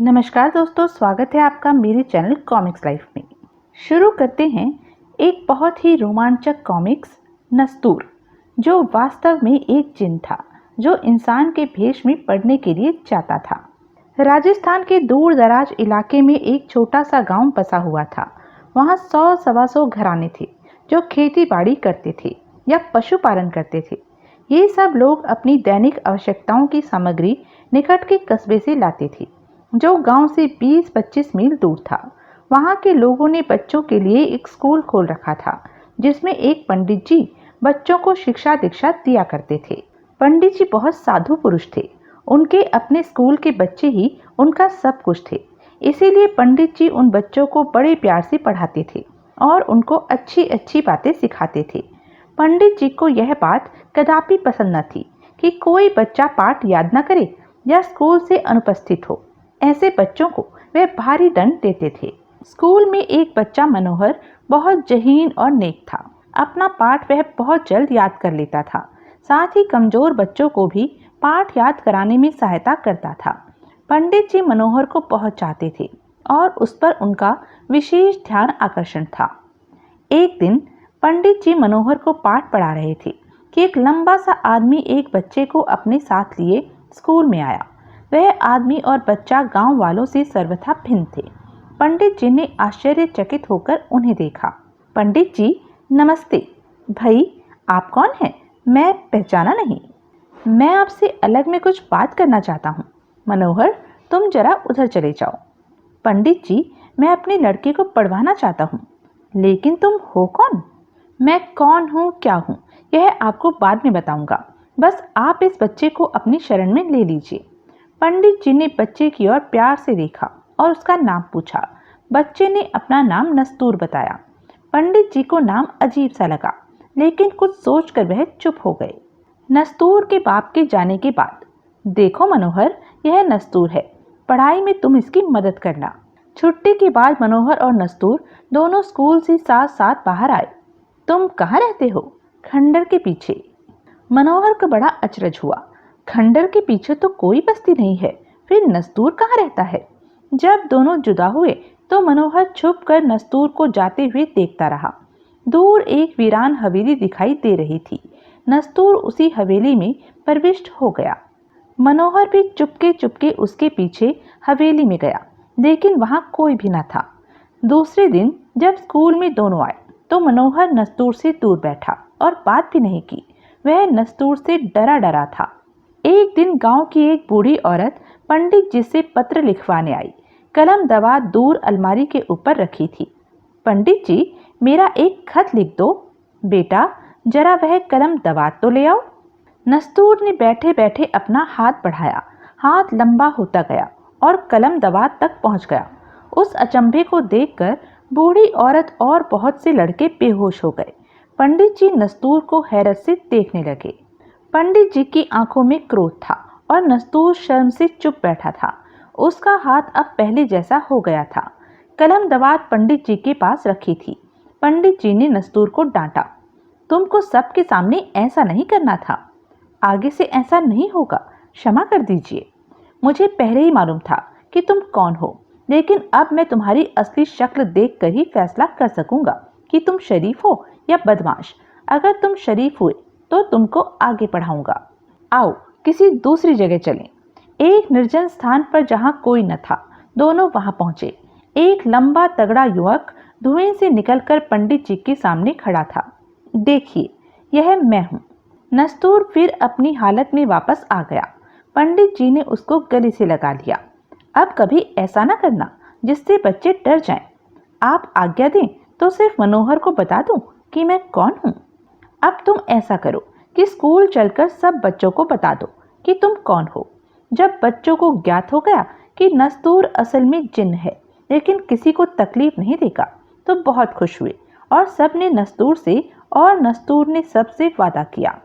नमस्कार दोस्तों, स्वागत है आपका मेरे चैनल कॉमिक्स लाइफ में। शुरू करते हैं एक बहुत ही रोमांचक कॉमिक्स नस्तूर, जो वास्तव में एक जिन था जो इंसान के भेष में पड़ने के लिए जाता था। राजस्थान के दूर दराज इलाके में एक छोटा सा गांव बसा हुआ था। वहां 100-125 घराने थे जो खेती बाड़ी करते थे या पशुपालन करते थे। ये सब लोग अपनी दैनिक आवश्यकताओं की सामग्री निकट के कस्बे से लाते थे जो गांव से 20-25 मील दूर था। वहां के लोगों ने बच्चों के लिए एक स्कूल खोल रखा था जिसमें एक पंडित जी बच्चों को शिक्षा दीक्षा दिया करते थे। पंडित जी बहुत साधु पुरुष थे। उनके अपने स्कूल के बच्चे ही उनका सब कुछ थे। इसीलिए पंडित जी उन बच्चों को बड़े प्यार से पढ़ाते थे और उनको अच्छी अच्छी बातें सिखाते थे। पंडित जी को यह बात कदापि पसंद न थी कि कोई बच्चा पाठ याद न करे या स्कूल से अनुपस्थित हो। ऐसे बच्चों को वे भारी दंड देते थे। स्कूल में एक बच्चा मनोहर बहुत जहीन और नेक था। अपना पाठ वह बहुत जल्द याद कर लेता था। साथ ही कमजोर बच्चों को भी पाठ याद कराने में सहायता करता था। पंडित जी मनोहर को बहुत चाहते थे और उस पर उनका विशेष ध्यान आकर्षण था। एक दिन पंडित जी मनोहर को पाठ पढ़ा रहे थे कि एक लंबा सा आदमी एक बच्चे को अपने साथ लिए स्कूल में आया। वह आदमी और बच्चा गांव वालों से सर्वथा भिन्न थे। पंडित जी ने आश्चर्यचकित होकर उन्हें देखा। पंडित जी नमस्ते। भाई आप कौन हैं? मैं पहचाना नहीं। मैं आपसे अलग में कुछ बात करना चाहता हूँ। मनोहर तुम जरा उधर चले जाओ। पंडित जी मैं अपने लड़के को पढ़वाना चाहता हूँ। लेकिन तुम हो कौन? मैं कौन हूँ क्या हूँ यह आपको बाद में बताऊंगा। बस आप इस बच्चे को अपनी शरण में ले लीजिए। पंडित जी ने बच्चे की ओर प्यार से देखा और उसका नाम पूछा। बच्चे ने अपना नाम नस्तूर बताया। पंडित जी को नाम अजीब सा लगा, लेकिन कुछ सोचकर वह चुप हो गए। नस्तूर के बाप के जाने के बाद, देखो मनोहर, यह नस्तूर है, पढ़ाई में तुम इसकी मदद करना। छुट्टी के बाद मनोहर और नस्तूर दोनों स्कूल से साथ साथ बाहर आए। तुम कहाँ रहते हो? खंडर के पीछे। मनोहर को बड़ा अचरज हुआ। खंडर के पीछे तो कोई बस्ती नहीं है, फिर नस्तूर कहाँ रहता है? जब दोनों जुदा हुए तो मनोहर छुपकर नस्तूर को जाते हुए देखता रहा। दूर एक वीरान हवेली दिखाई दे रही थी। नस्तूर उसी हवेली में प्रविष्ट हो गया। मनोहर भी चुपके चुपके उसके पीछे हवेली में गया, लेकिन वहां कोई भी न था। दूसरे दिन जब स्कूल में दोनों आए तो मनोहर नस्तूर से दूर बैठा और बात भी नहीं की। वह नस्तूर से डरा डरा था। एक दिन गांव की एक बूढ़ी औरत पंडित जी से पत्र लिखवाने आई। कलम दवात दूर अलमारी के ऊपर रखी थी। पंडित जी मेरा एक खत लिख दो। बेटा जरा वह कलम दवात तो ले आओ। नस्तूर ने बैठे बैठे अपना हाथ बढ़ाया। हाथ लंबा होता गया और कलम दवात तक पहुंच गया। उस अचंभे को देखकर बूढ़ी औरत और बहुत से लड़के बेहोश हो गए। पंडित जी नस्तूर को हैरत से देखने लगे। पंडित जी की आंखों में क्रोध था और नस्तूर शर्म से चुप बैठा था। उसका हाथ अब पहले जैसा हो गया था। कलम दवात पंडित जी के पास रखी थी। पंडित जी ने नस्तूर को डांटा। तुमको सबके सामने ऐसा नहीं करना था। आगे से ऐसा नहीं होगा, क्षमा कर दीजिए। मुझे पहले ही मालूम था कि तुम कौन हो, लेकिन अब मैं तुम्हारी असली शक्ल देखकर ही फैसला कर सकूंगा कि तुम शरीफ हो या बदमाश। अगर तुम शरीफ हुए तो तुमको आगे पढ़ाऊंगा। आओ किसी दूसरी जगह चलें। एक निर्जन स्थान पर जहां कोई न था, दोनों वहां पहुंचे। एक लंबा तगड़ा युवक धुएं से निकलकर पंडित जी के सामने खड़ा था। देखिए, यह मैं हूं। नस्तूर फिर अपनी हालत में वापस आ गया। पंडित जी ने उसको गले से लगा लिया। अब कभी ऐसा ना करना जिससे बच्चे डर जाएं। आप आज्ञा दें तो सिर्फ मनोहर को बता दूं कि मैं कौन हूं। अब तुम ऐसा करो कि स्कूल चलकर सब बच्चों को बता दो कि तुम कौन हो। जब बच्चों को ज्ञात हो गया कि नस्तूर असल में जिन्न है लेकिन किसी को तकलीफ नहीं देगा, तो बहुत खुश हुए और सब ने नस्तूर से और नस्तूर ने सबसे वादा किया।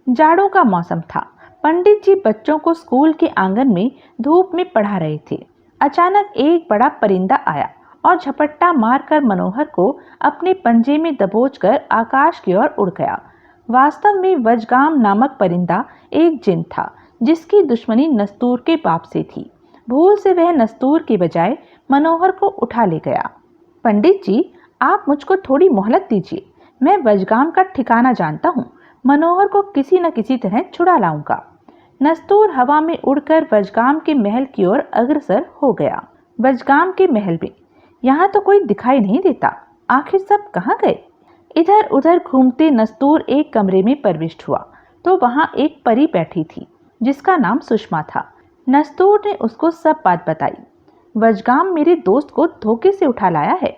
जाड़ों का मौसम था। पंडित जी बच्चों को स्कूल के आंगन में धूप में पढ़ा रहे थे। अचानक एक बड़ा परिंदा आया और झपट्टा मारकर मनोहर को अपने पंजे में दबोचकर आकाश की ओर उड़ गया। वास्तव में वजगाम नामक परिंदा एक जिन था जिसकी दुश्मनी नस्तूर के बाप से थी। भूल से वह नस्तूर की बजाय मनोहर को उठा ले गया। पंडित जी, आप मुझको थोड़ी मोहलत दीजिए। मैं वजगाम का ठिकाना जानता हूँ। मनोहर को किसी न किसी तरह छुड़ा लाऊंगा। नस्तूर हवा में उड़कर वजगाम के महल की ओर अग्रसर हो गया। वजगाम के महल में यहाँ तो कोई दिखाई नहीं देता। आखिर सब कहाँ गए? इधर उधर घूमते नस्तूर एक कमरे में प्रविष्ट हुआ तो वहां एक परी बैठी थी जिसका नाम सुषमा था। नस्तूर ने उसको सब बात बताई। वजगाम मेरे दोस्त को धोखे से उठा लाया है।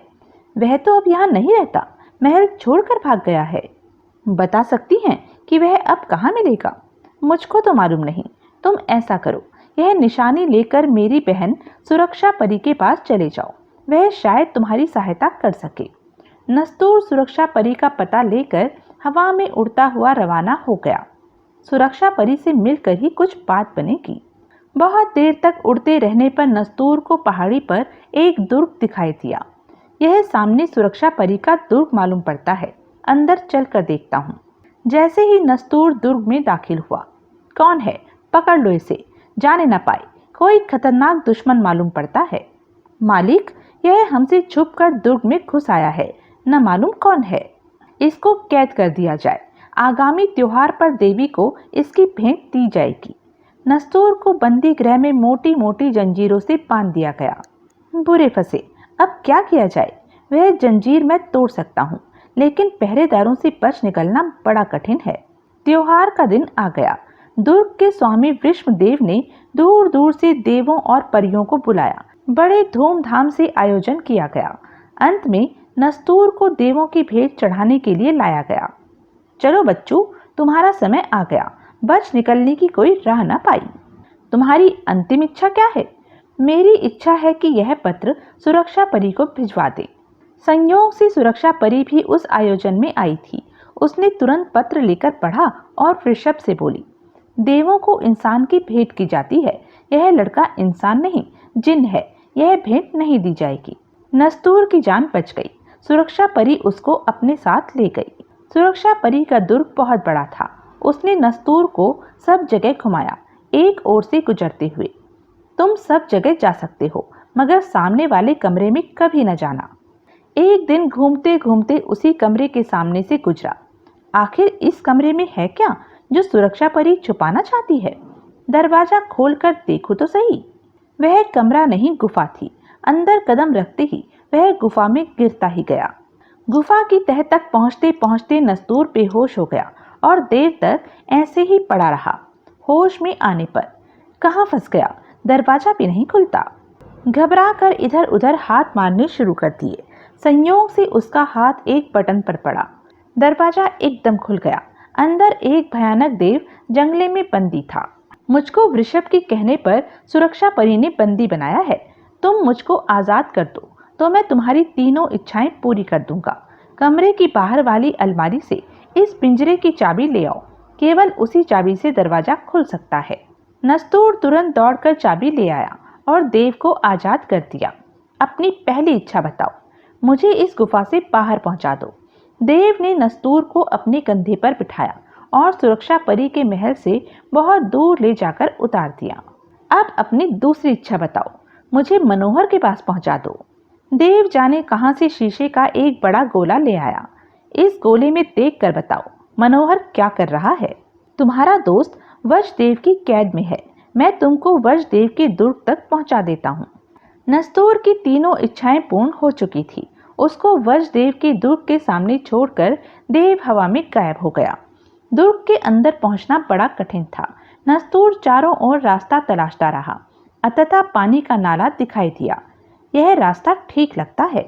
वह तो अब यहाँ नहीं रहता, महल छोड़कर भाग गया है। बता सकती हैं कि वह अब कहाँ मिलेगा? मुझको तो मालूम नहीं। तुम ऐसा करो, यह निशानी लेकर मेरी बहन सुरक्षा परी के पास चले जाओ। वह शायद तुम्हारी सहायता कर सके। नस्तूर सुरक्षा परी का पता लेकर हवा में उड़ता हुआ रवाना हो गया। सुरक्षा परी से मिलकर ही कुछ बात बनेगी। बहुत देर तक उड़ते रहने पर नस्तूर को पहाड़ी पर एक दुर्ग दिखाई दिया। यह सामने सुरक्षा परी का दुर्ग मालूम पड़ता है। अंदर चलकर देखता हूँ। जैसे ही नस्तूर दुर्ग में दाखिल हुआ, कौन है? पकड़ लो इसे, जाने न पाए। कोई खतरनाक दुश्मन मालूम पड़ता है। मालिक, यह हमसे छुपकर दुर्ग में घुस आया है, न मालूम कौन है। इसको कैद कर दिया जाए। आगामी त्योहार पर देवी को इसकी भेंट दी जाएगी। नस्तूर को बंदी गृह में मोटी मोटी जंजीरों से बांध दिया गया। बुरे फंसे, अब क्या किया जाए? वह जंजीर मैं तोड़ सकता हूँ, लेकिन पहरेदारों से बच निकलना बड़ा कठिन है। त्योहार का दिन आ गया। दुर्ग के स्वामी विष्णुदेव ने दूर दूर से देवों और परियों को बुलाया। बड़े धूमधाम से आयोजन किया गया। अंत में नस्तूर को देवों की भेंट चढ़ाने के लिए लाया गया। चलो बच्चों, तुम्हारा समय आ गया। बच निकलने की कोई राह न पाई। तुम्हारी अंतिम इच्छा क्या है? मेरी इच्छा है कि यह पत्र सुरक्षा परी को भिजवा दे। संयोग से सुरक्षा परी भी उस आयोजन में आई थी। उसने तुरंत पत्र लेकर पढ़ा और ऋषभ से बोली, देवों को इंसान की भेंट की जाती है। यह लड़का इंसान नहीं, जिन है। यह भेंट नहीं दी जाएगी। नस्तूर की जान बच गई। सुरक्षा परी उसको अपने साथ ले गई। सुरक्षा परी का दुर्ग बहुत बड़ा था। उसने नस्तूर को सब जगह घुमाया, एक ओर से गुजरते हुए। तुम सब जगह जा सकते हो, मगर सामने वाले कमरे में कभी न जाना। एक दिन घूमते घूमते उसी कमरे के सामने से गुजरा। आखिर इस कमरे में है क्या जो सुरक्षा परी छुपाना चाहती है? दरवाजा खोलकर देखो तो सही। वह कमरा नहीं, गुफा थी। अंदर कदम रखते ही वह गुफा में गिरता ही गया। गुफा की तह तक पहुंचते पहुंचते नस्तूर बेहोश हो गया और देर तक ऐसे ही पड़ा रहा। होश में आने पर कहाँ फंस गया? दरवाजा भी नहीं खुलता। घबरा कर इधर उधर हाथ मारने शुरू कर दिए। संयोग से उसका हाथ एक बटन पर पड़ा। दरवाजा एकदम खुल गया। अंदर एक भयानक देव जंगले में बंदी था। मुझको वृषभ के कहने पर सुरक्षा परी ने बंदी बनाया है। तुम मुझको आजाद कर दो तो मैं तुम्हारी तीनों इच्छाएं पूरी कर दूंगा। कमरे की बाहर वाली अलमारी से इस पिंजरे की चाबी ले आओ। केवल उसी चाबी से दरवाजा खुल सकता है। नस्तूर तुरंत दौड़कर चाबी ले आया और देव को आजाद कर दिया। अपनी पहली इच्छा बताओ। मुझे इस गुफा से बाहर पहुंचा दो। देव ने नस्तूर को अपने कंधे पर बिठाया और सुरक्षा परी के महल से बहुत दूर ले जाकर उतार दिया। अब अपनी दूसरी इच्छा बताओ। मुझे मनोहर के पास पहुंचा दो। देव जाने कहां से शीशे का एक बड़ा गोला ले आया। इस गोले में देख कर बताओ मनोहर क्या कर रहा है। तुम्हारा दोस्त वज्रदेव की कैद में है। मैं तुमको वज्रदेव के दुर्ग तक पहुंचा देता हूँ। नस्तूर की तीनों इच्छाएं पूर्ण हो चुकी थी। उसको वज्रदेव के दुर्ग के सामने छोड़कर देव हवा में गायब हो गया। दुर्ग के अंदर पहुंचना बड़ा कठिन था। नस्तूर चारों ओर रास्ता तलाशता रहा। अंततः पानी का नाला दिखाई दिया। यह रास्ता ठीक लगता है।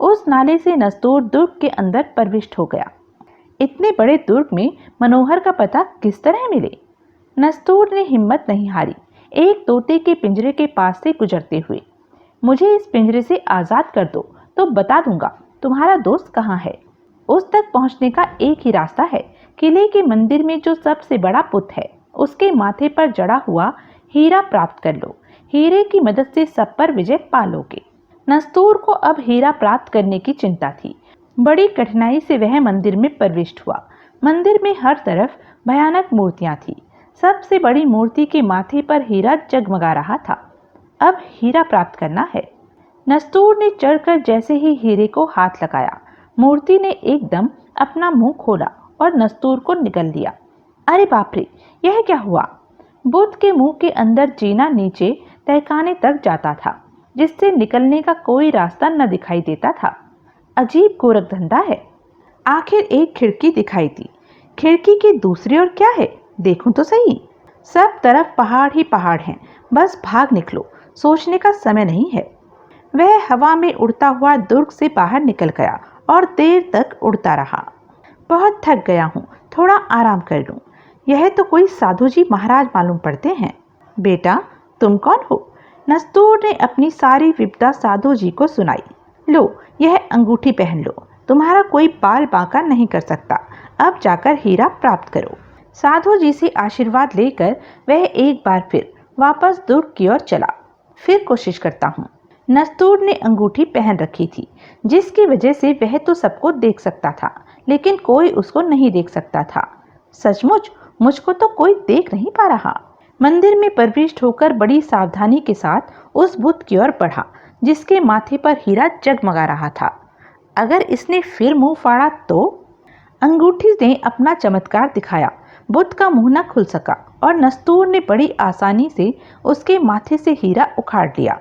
उस नाले से नस्तूर दुर्ग के अंदर प्रविष्ट हो गया। इतने बड़े दुर्ग में मनोहर का पता किस तरह मिले? नस्तूर ने हिम्मत नहीं हारी। एक तोते के पिंजरे के पास से गुजरते हुए, मुझे इस पिंजरे से आजाद कर दो तो बता दूंगा तुम्हारा दोस्त कहाँ है। उस तक पहुंचने का एक ही रास्ता है। किले के मंदिर में जो सबसे बड़ा पुत है, उसके माथे पर जड़ा हुआ हीरा प्राप्त कर लो। हीरे की मदद से सब पर विजय पा लोगे। नस्तूर को अब हीरा प्राप्त करने की चिंता थी। बड़ी कठिनाई से वह मंदिर में प्रविष्ट हुआ। मंदिर में हर तरफ भयानक मूर्तियां थी। सबसे बड़ी मूर्ति के माथे पर हीरा जगमगा रहा था। अब हीरा प्राप्त करना है। नस्तूर ने चढ़कर जैसे ही हीरे को हाथ लगाया, मूर्ति ने एकदम अपना मुंह खोला और नस्तूर को निगल लिया। अरे बाप रे, यह क्या हुआ? बुद्ध के मुंह के अंदर जीना नीचे तहखाने तक जाता था, जिससे निकलने का कोई रास्ता न दिखाई देता था। अजीब गोरख धंधा है। आखिर एक खिड़की दिखाई दी। खिड़की की दूसरी ओर क्या है, देखूं तो सही। सब तरफ पहाड़ ही पहाड़ हैं, बस भाग निकलो, सोचने का समय नहीं है। वह हवा में उड़ता हुआ दुर्ग से बाहर निकल गया और देर तक उड़ता रहा। बहुत थक गया हूँ, थोड़ा आराम कर लूं। यह तो कोई साधु जी महाराज मालूम पड़ते हैं। बेटा, तुम कौन हो? नस्तूर ने अपनी सारी विपदा साधु जी को सुनाई। लो, यह अंगूठी पहन लो, तुम्हारा कोई बाल बांका नहीं कर सकता। अब जाकर हीरा प्राप्त करो। साधु जी से आशीर्वाद लेकर वह एक बार फिर वापस दुर्ग की ओर चला। फिर कोशिश करता हूँ। नस्तूर ने अंगूठी पहन रखी थी, जिसकी वजह से वह तो सबको देख सकता था, लेकिन कोई उसको नहीं देख सकता था। सचमुच मुझको तो कोई देख नहीं पा रहा। मंदिर में प्रविष्ट होकर बड़ी सावधानी के साथ उस बुद्ध की ओर बढ़ा, जिसके माथे पर हीरा जगमगा रहा था। अगर इसने फिर मुंह फाड़ा तो? अंगूठी ने अपना चमत्कार दिखाया। बुद्ध का मुंह न खुल सका और नस्तूर ने बड़ी आसानी से उसके माथे से हीरा उखाड़ लिया।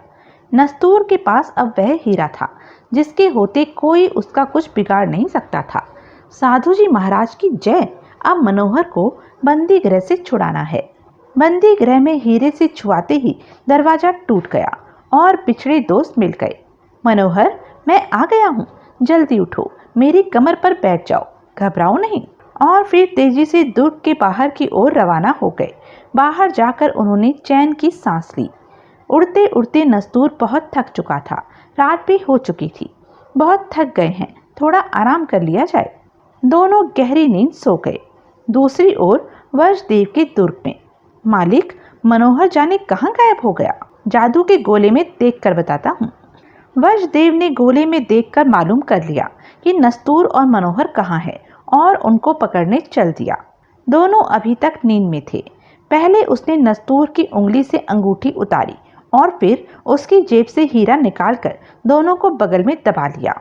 नस्तूर के पास अब वह हीरा था, जिसके होते कोई उसका कुछ बिगाड़ नहीं सकता था। साधु जी महाराज की जय। अब मनोहर को बंदी गृह से छुड़ाना है। बंदी गृह में हीरे से छुआते ही दरवाजा टूट गया और पिछड़े दोस्त मिल गए। मनोहर, मैं आ गया हूँ, जल्दी उठो, मेरी कमर पर बैठ जाओ, घबराओ नहीं। और फिर तेजी से दुर्ग के बाहर की ओर रवाना हो गए। बाहर जाकर उन्होंने चैन की सांस ली। उड़ते उड़ते नस्तूर बहुत थक चुका था। रात भी हो चुकी थी। बहुत थक गए हैं, थोड़ा आराम कर लिया जाए। दोनों गहरी नींद सो गए। दूसरी ओर वर्षदेव के दुर्ग में मालिक मनोहर जाने कहाँ गायब हो गया। जादू के गोले में देखकर बताता हूँ। वर्षदेव ने गोले में देखकर मालूम कर लिया कि नस्तूर और मनोहर कहाँ है और उनको पकड़ने चल दिया। दोनों अभी तक नींद में थे। पहले उसने नस्तूर की उंगली से अंगूठी उतारी और फिर उसकी जेब से हीरा निकालकर दोनों को बगल में दबा लिया।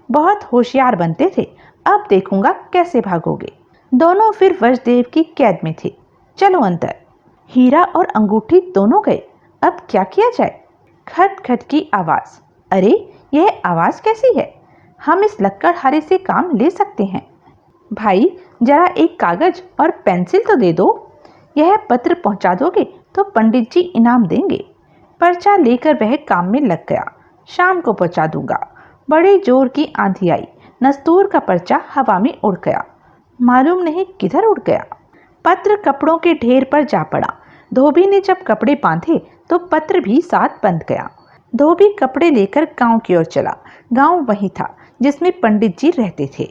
बहुत होशियार बनते थे, अब देखूंगा कैसे भागोगे। दोनों फिर वर्षदेव की कैद में थे। चलो अंदर। हीरा और अंगूठी दोनों गए। अब क्या किया जाए? खट खट की आवाज। अरे, यह आवाज कैसी है? हम इस लक्कड़हारे से काम ले सकते हैं। भाई, जरा एक कागज और पेंसिल तो दे दो। यह पत्र पहुंचा दोगे तो पंडित जी इनाम देंगे। पर्चा लेकर वह काम में लग गया। शाम को पहुंचा दूंगा। बड़े जोर की आंधी आई। नस्तूर का पर्चा हवा में उड़ गया। मालूम नहीं किधर उड़ गया। पत्र कपड़ों के ढेर पर जा पड़ा। धोबी ने जब कपड़े बांधे तो पत्र भी साथ बंध गया। धोबी कपड़े लेकर गांव की ओर चला। गांव वही था जिसमें पंडित जी रहते थे।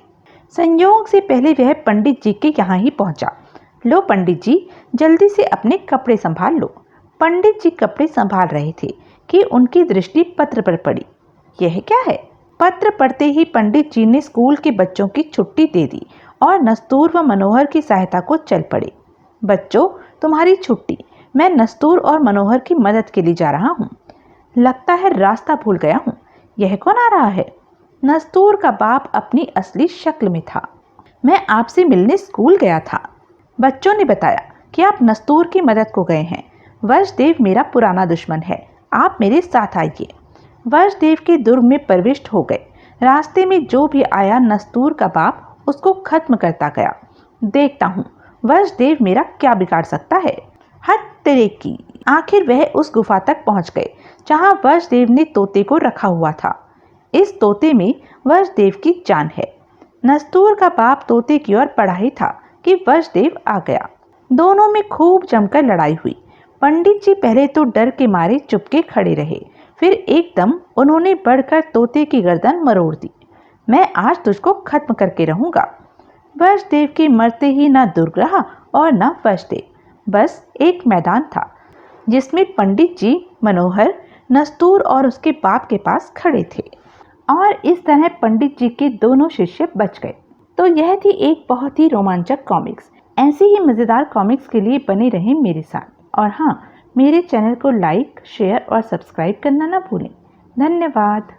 संयोग से पहले वह पंडित जी के यहाँ ही पहुंचा। लो पंडित जी, जल्दी से अपने कपड़े संभाल लो। पंडित जी कपड़े संभाल रहे थे कि उनकी दृष्टि पत्र पर पड़ी। यह क्या है? पत्र पढ़ते ही पंडित जी ने स्कूल के बच्चों की छुट्टी दे दी और नस्तूर व मनोहर की सहायता को चल पड़े। बच्चों, तुम्हारी छुट्टी। मैं नस्तूर और मनोहर की मदद के लिए जा रहा हूँ। लगता है रास्ता भूल गया हूँ। यह कौन आ रहा है? नस्तूर का बाप अपनी असली शक्ल में था। मैं आपसे मिलने स्कूल गया था। बच्चों ने बताया कि आप नस्तूर की मदद को गए हैं। वर्षदेव मेरा पुराना दुश्मन है, आप मेरे साथ आइए। वर्षदेव के दुर्ग में प्रविष्ट हो गए। रास्ते में जो भी आया नस्तूर का बाप उसको खत्म करता गया। देखता हूँ वर्षदेव मेरा क्या बिगाड़ सकता है। हट तेरे की। आखिर वह उस गुफा तक पहुँच गए जहाँ वर्षदेव ने तोते को रखा हुआ था। इस तोते में वर्षदेव की जान है। नस्तूर का बाप तोते की ओर बढ़ा ही था कि वर्षदेव आ गया। दोनों में खूब जमकर लड़ाई हुई। पंडित जी पहले तो डर के मारे चुपके खड़े रहे, फिर एकदम उन्होंने बढ़कर तोते की गर्दन मरोड़ दी। मैं आज तुझको खत्म करके रहूंगा। वर्षदेव के मरते ही न दुर्ग रहा और न वर्षदेव। बस एक मैदान था जिसमें पंडित जी, मनोहर, नस्तूर और उसके बाप के पास खड़े थे। और इस तरह पंडित जी के दोनों शिष्य बच गए। तो यह थी एक बहुत ही रोमांचक कॉमिक्स। ऐसी ही मज़ेदार कॉमिक्स के लिए बने रहें मेरे साथ। और हाँ, मेरे चैनल को लाइक, शेयर और सब्सक्राइब करना ना भूलें। धन्यवाद।